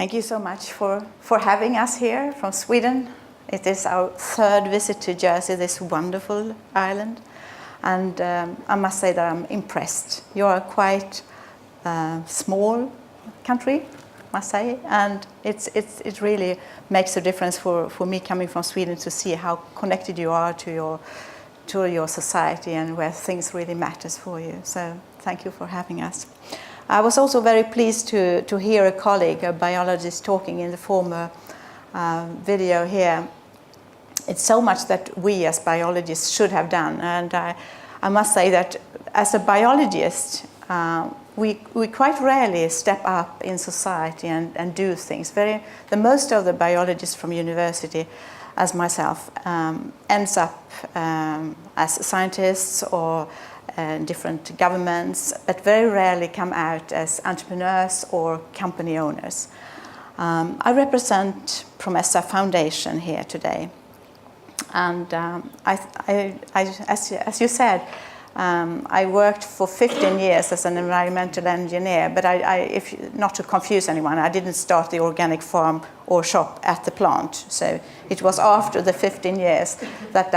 Thank you so much for having us here from Sweden. It is our third visit to Jersey, this wonderful island. And I must say that I'm impressed. You are quite small country, must say, and it really makes a difference for me coming from Sweden to see how connected you are to your society and where things really matters for you. So thank you for having us. I was also very pleased to hear a colleague, a biologist, talking in the former video here. It's so much that we as biologists should have done, and I must say that as a biologist, we quite rarely step up in society and do things. The most of the biologists from university, as myself, ends up as scientists or different governments, but very rarely come out as entrepreneurs or company owners. I represent Promessa Foundation here today, and as you said, I worked for 15 years as an environmental engineer, but if not to confuse anyone, I didn't start the organic farm or shop at the plant. So it was after the 15 years that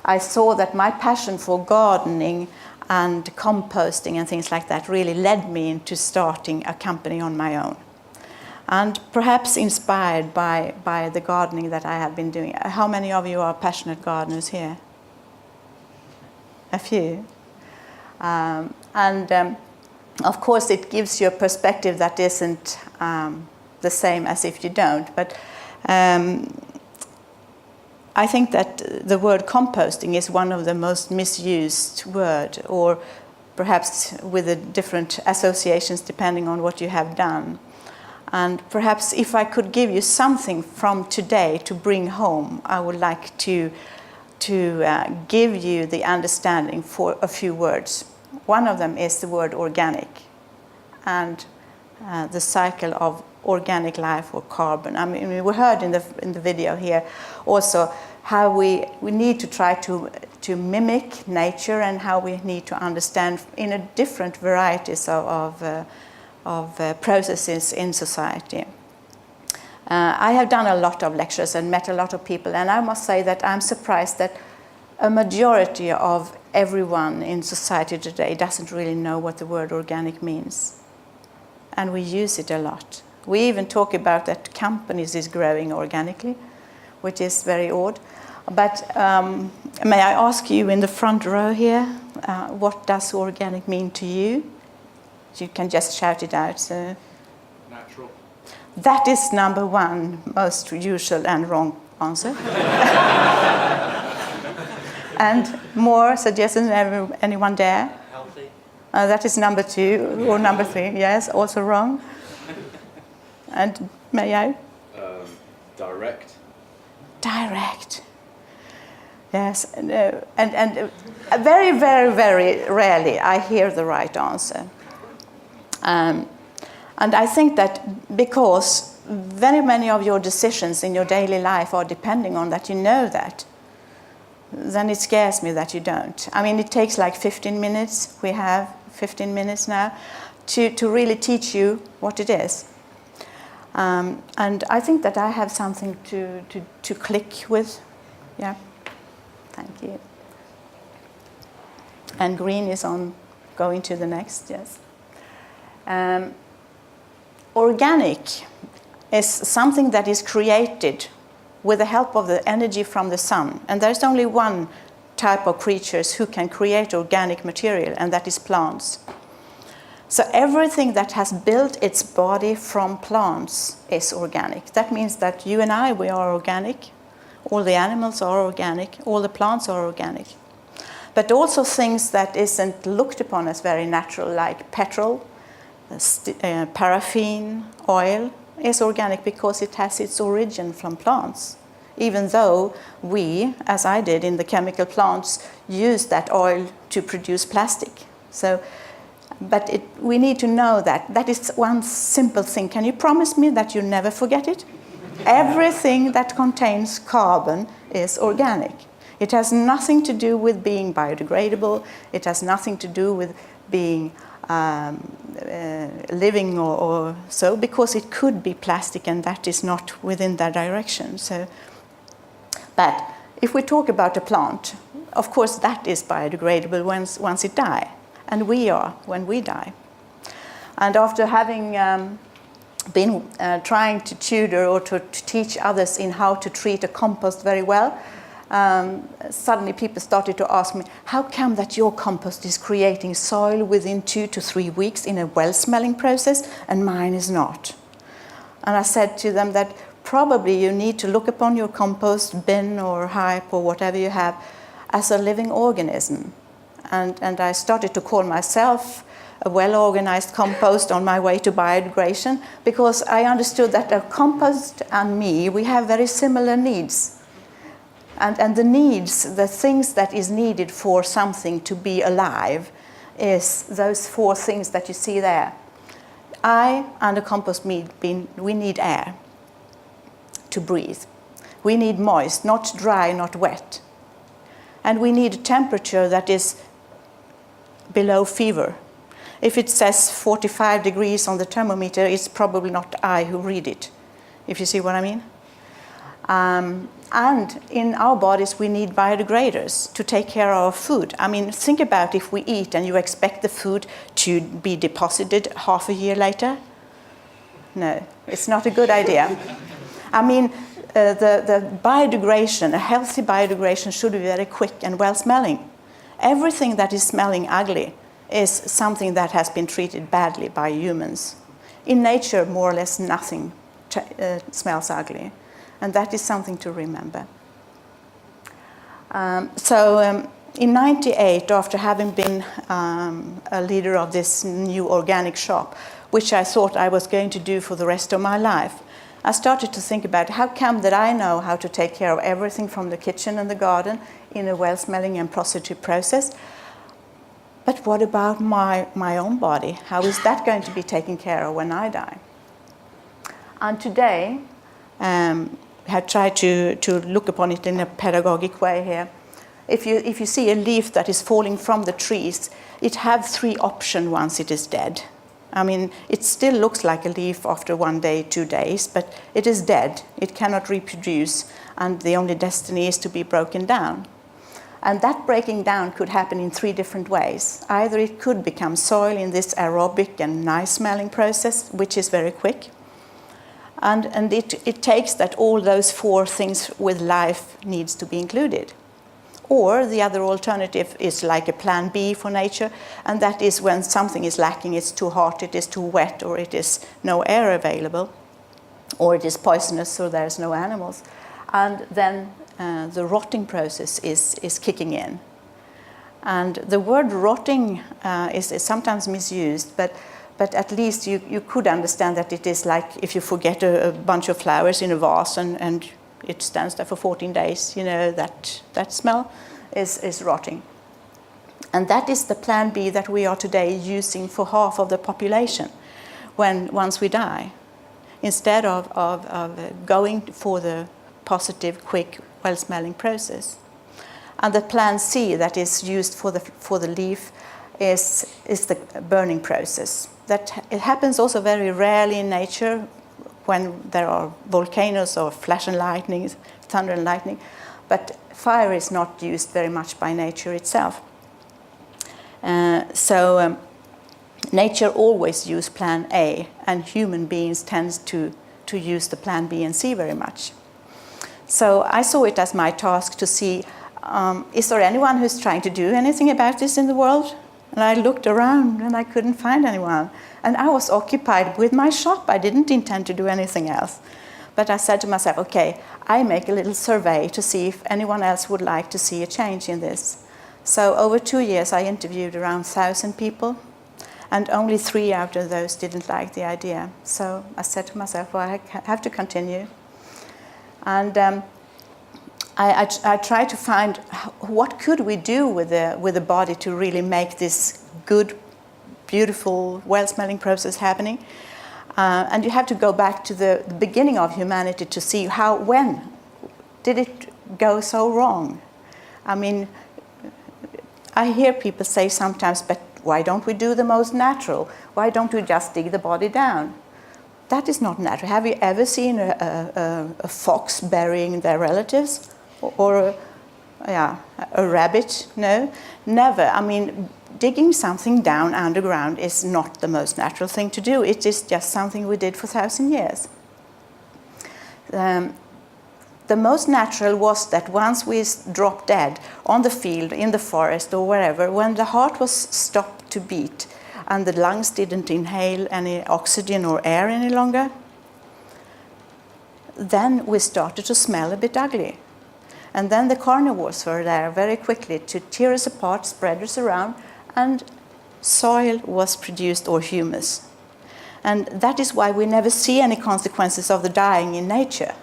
I saw that my passion for gardening and composting and things like that really led me into starting a company on my own. And perhaps inspired by the gardening that I have been doing. How many of you are passionate gardeners here? A few. Of course, it gives you a perspective that isn't the same as if you don't. But I think that the word composting is one of the most misused words, or perhaps with the different associations depending on what you have done. And perhaps if I could give you something from today to bring home, I would like to give you the understanding for a few words. One of them is the word organic and the cycle of organic life or carbon. I mean, we heard in the video here also how we need to try to mimic nature and how we need to understand in a different varieties of processes in society. I have done a lot of lectures and met a lot of people, and I must say that I'm surprised that a majority of everyone in society today doesn't really know what the word organic means. And we use it a lot. We even talk about that companies is growing organically, which is very odd. But may I ask you in the front row here, what does organic mean to you? You can just shout it out. So. Natural. That is number one most usual and wrong answer. And more suggestions, anyone dare? Healthy. That is number two or number three, yes, also wrong. And may I? Direct. Direct. Yes, and very, very, very rarely I hear the right answer. And I think that because very many of your decisions in your daily life are depending on that you know that, then it scares me that you don't. I mean, it takes like 15 minutes, we have 15 minutes now, to really teach you what it is. And I think that I have something to click with. Yeah, thank you. And green is on going to the next, yes. Organic is something that is created with the help of the energy from the sun. And there's only one type of creatures who can create organic material, and that is plants. So everything that has built its body from plants is organic. That means that you and I, we are organic. All the animals are organic. All the plants are organic. But also things that isn't looked upon as very natural, like petrol, paraffin, oil, is organic because it has its origin from plants. Even though we, as I did in the chemical plants, use that oil to produce plastic. But we need to know that. That is one simple thing. Can you promise me that you never forget it? Everything that contains carbon is organic. It has nothing to do with being biodegradable. It has nothing to do with being living or so, because it could be plastic, and that is not within that direction. So, but if we talk about a plant, of course that is biodegradable once it dies, and we are when we die. And after having been trying to tutor or to teach others in how to treat a compost very well, suddenly people started to ask me, how come that your compost is creating soil within 2 to 3 weeks in a well-smelling process and mine is not? And I said to them that probably you need to look upon your compost bin or hype or whatever you have as a living organism. And I started to call myself a well-organized compost on my way to biodegradation, because I understood that a compost and me, we have very similar needs. And the needs, the things that is needed for something to be alive, is those 4 things that you see there. I and a compost bin, we need air to breathe. We need moist, not dry, not wet. And we need a temperature that is below fever. If it says 45 degrees on the thermometer, it's probably not I who read it, if you see what I mean. And in our bodies, we need biodegraders to take care of our food. I mean, think about if we eat and you expect the food to be deposited half a year later. No, it's not a good idea. I mean, the biodegradation, a healthy biodegradation should be very quick and well-smelling. Everything that is smelling ugly is something that has been treated badly by humans. In nature, more or less nothing smells ugly. And that is something to remember. In '98, after having been a leader of this new organic shop, which I thought I was going to do for the rest of my life, I started to think about how come that I know how to take care of everything from the kitchen and the garden in a well-smelling and positive process. But what about my own body? How is that going to be taken care of when I die? And today, I have tried to look upon it in a pedagogic way here. If you see a leaf that is falling from the trees, it has 3 options once it is dead. I mean, it still looks like a leaf after 1 day, 2 days, but it is dead. It cannot reproduce, and the only destiny is to be broken down. And that breaking down could happen in 3 different ways. Either it could become soil in this aerobic and nice-smelling process, which is very quick. And it takes that all those 4 things with life needs to be included. Or the other alternative is like a plan B for nature, and that is when something is lacking, it's too hot, it is too wet, or it is no air available, or it is poisonous, so there's no animals. And then the rotting process is kicking in. And the word rotting is sometimes misused, but at least you could understand that it is like if you forget a bunch of flowers in a vase and it stands there for 14 days, you know, that smell is rotting. And that is the plan B that we are today using for half of the population once we die, instead of going for the positive, quick, well-smelling process. And the plan C that is used for the leaf is the burning process. That it happens also very rarely in nature when there are volcanoes or flash and lightning, thunder and lightning, but fire is not used very much by nature itself. Nature always uses plan A, and human beings tend to use the plan B and C very much. So I saw it as my task to see, is there anyone who's trying to do anything about this in the world? And I looked around and I couldn't find anyone. And I was occupied with my shop. I didn't intend to do anything else. But I said to myself, okay, I make a little survey to see if anyone else would like to see a change in this. So over 2 years, I interviewed around 1,000 people. And only 3 out of those didn't like the idea. So I said to myself, well, I have to continue. And I tried to find what could we do with the body to really make this good, beautiful, well-smelling process happening. And you have to go back to the beginning of humanity to see when did it go so wrong? I mean, I hear people say sometimes, but Why don't we do the most natural? Why don't we just dig the body down? That is not natural. Have you ever seen a fox burying their relatives? Or a rabbit? No, never. I mean, digging something down underground is not the most natural thing to do. It is just something we did for 1,000 years. The most natural was that once we dropped dead on the field, in the forest or wherever, when the heart was stopped to beat and the lungs didn't inhale any oxygen or air any longer, then we started to smell a bit ugly. And then the carnivores were there very quickly to tear us apart, spread us around, and soil was produced, or humus. And that is why we never see any consequences of the dying in nature.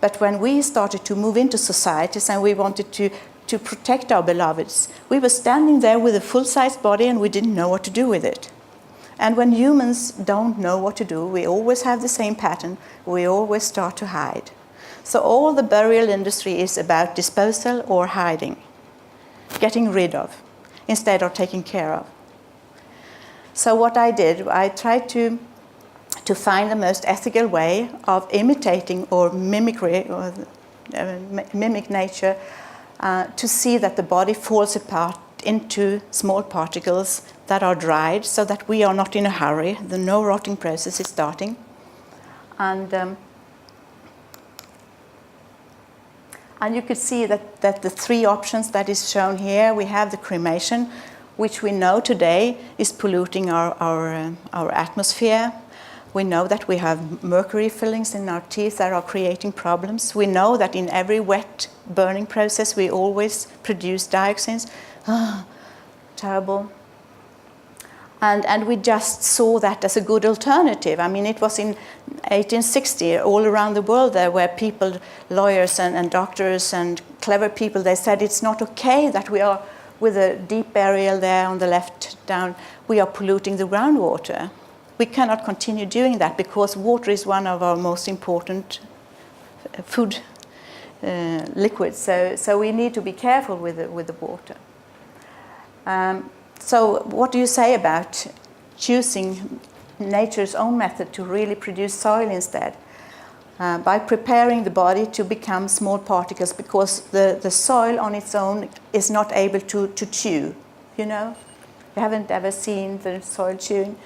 But when we started to move into societies and we wanted to protect our beloveds, we were standing there with a full-sized body and we didn't know what to do with it. And when humans don't know what to do, we always have the same pattern. We always start to hide. So all the burial industry is about disposal or hiding, getting rid of, instead of taking care of. So what I did, I tried to find the most ethical way of imitating or mimicry, or mimic nature, to see that the body falls apart into small particles that are dried, so that we are not in a hurry. The no rotting process is starting. And you could see that the three options that is shown here, we have the cremation, which we know today is polluting our atmosphere. We know that we have mercury fillings in our teeth that are creating problems. We know that in every wet burning process we always produce dioxins. Terrible. And we just saw that as a good alternative. I mean, it was in 1860, all around the world there were people, lawyers and doctors and clever people, they said it's not okay that we are, with a deep burial there on the left down, we are polluting the groundwater. We cannot continue doing that because water is one of our most important food liquids. So we need to be careful with the water. So what do you say about choosing nature's own method to really produce soil instead? By preparing the body to become small particles, because the soil on its own is not able to chew, you know? You haven't ever seen the soil chewing?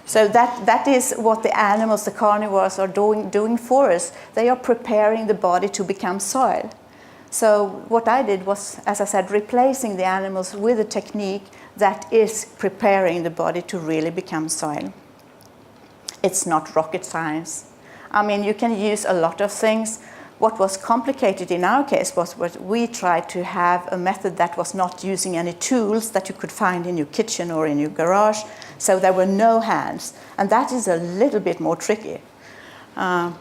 So that is what the animals, the carnivores, are doing for us. They are preparing the body to become soil. So what I did was, as I said, replacing the animals with a technique that is preparing the body to really become soil. It's not rocket science. I mean, you can use a lot of things. What was complicated in our case was what we tried to have a method that was not using any tools that you could find in your kitchen or in your garage. So there were no hands. And that is a little bit more tricky. And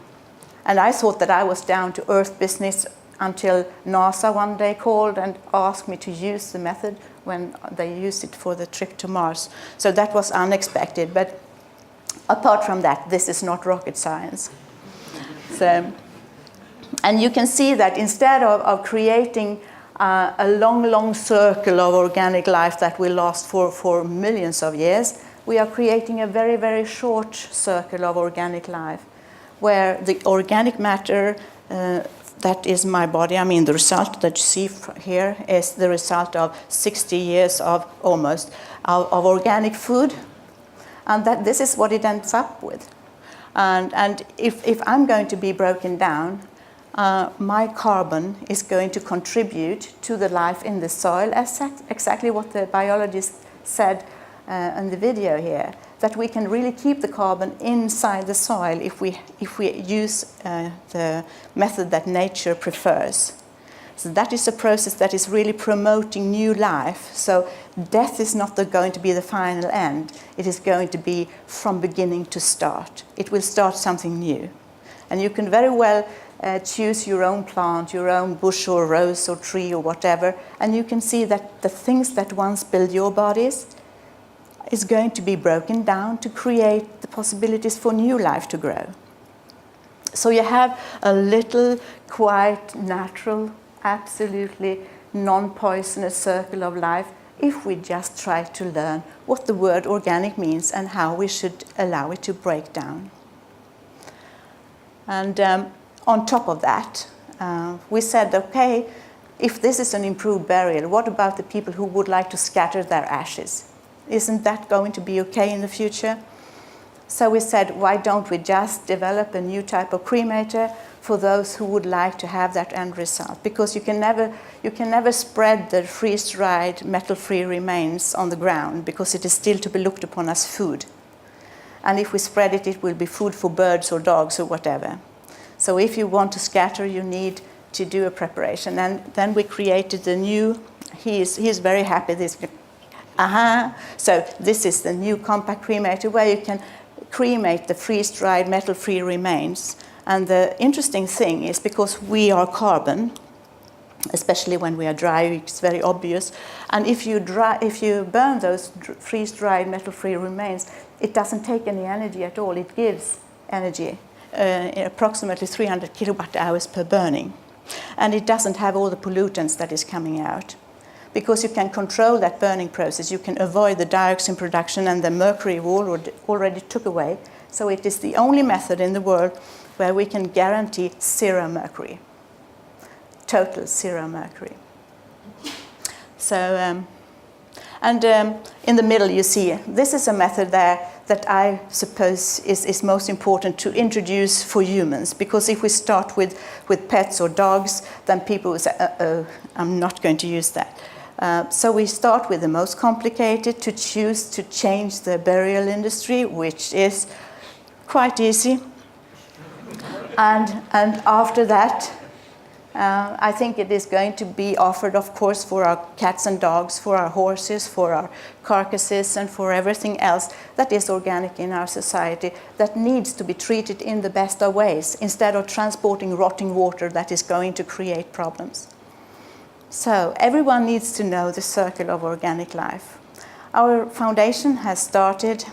I thought that I was down to earth business until NASA one day called and asked me to use the method when they used it for the trip to Mars. So that was unexpected. But apart from that, this is not rocket science. So, and you can see that instead of creating a long circle of organic life that will last for millions of years, we are creating a very, very short circle of organic life, where the organic matter that is my body, I mean the result that you see here is the result of 60 years of almost of organic food, and that this is what it ends up with. And if I'm going to be broken down, my carbon is going to contribute to the life in the soil, exactly what the biologist said in the video here, that we can really keep the carbon inside the soil if we use the method that nature prefers. So that is a process that is really promoting new life. So death is not going to be the final end. It is going to be from beginning to start. It will start something new. And you can very well choose your own plant, your own bush or rose or tree or whatever, and you can see that the things that once built your bodies is going to be broken down to create the possibilities for new life to grow. So you have a little, quite natural, absolutely non-poisonous circle of life if we just try to learn what the word organic means and how we should allow it to break down. And on top of that, we said, okay, if this is an improved burial, what about the people who would like to scatter their ashes? Isn't that going to be okay in the future? So we said, why don't we just develop a new type of cremator for those who would like to have that end result? Because you can never spread the freeze-dried metal-free remains on the ground, because it is still to be looked upon as food. And if we spread it, it will be food for birds or dogs or whatever. So if you want to scatter, you need to do a preparation. And then we created the new, he is very happy. So this is the new compact cremator where you can cremate the freeze-dried metal-free remains. And the interesting thing is, because we are carbon, especially when we are dry, it's very obvious. And if you burn those freeze-dried metal-free remains, it doesn't take any energy at all. It gives energy, approximately 300 kilowatt hours per burning. And it doesn't have all the pollutants that is coming out. Because you can control that burning process, you can avoid the dioxin production and the mercury we already took away. So it is the only method in the world where we can guarantee zero mercury, total zero mercury. So, in the middle you see, this is a method there that I suppose is most important to introduce for humans, because if we start with pets or dogs, then people will say, uh-oh, I'm not going to use that. So we start with the most complicated, to choose to change the burial industry, which is quite easy. And after that, I think it is going to be offered, of course, for our cats and dogs, for our horses, for our carcasses, and for everything else that is organic in our society, that needs to be treated in the best of ways, instead of transporting rotting water that is going to create problems. So everyone needs to know the circle of organic life. Our foundation has started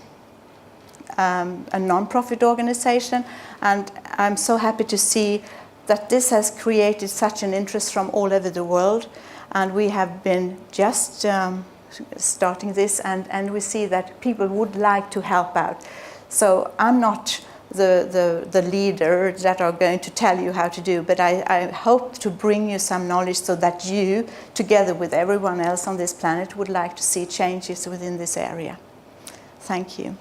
a non-profit organization, and I'm so happy to see that this has created such an interest from all over the world. And we have been just starting this, and we see that people would like to help out. So I'm not the leader that are going to tell you how to do, but I hope to bring you some knowledge so that you, together with everyone else on this planet, would like to see changes within this area. Thank you.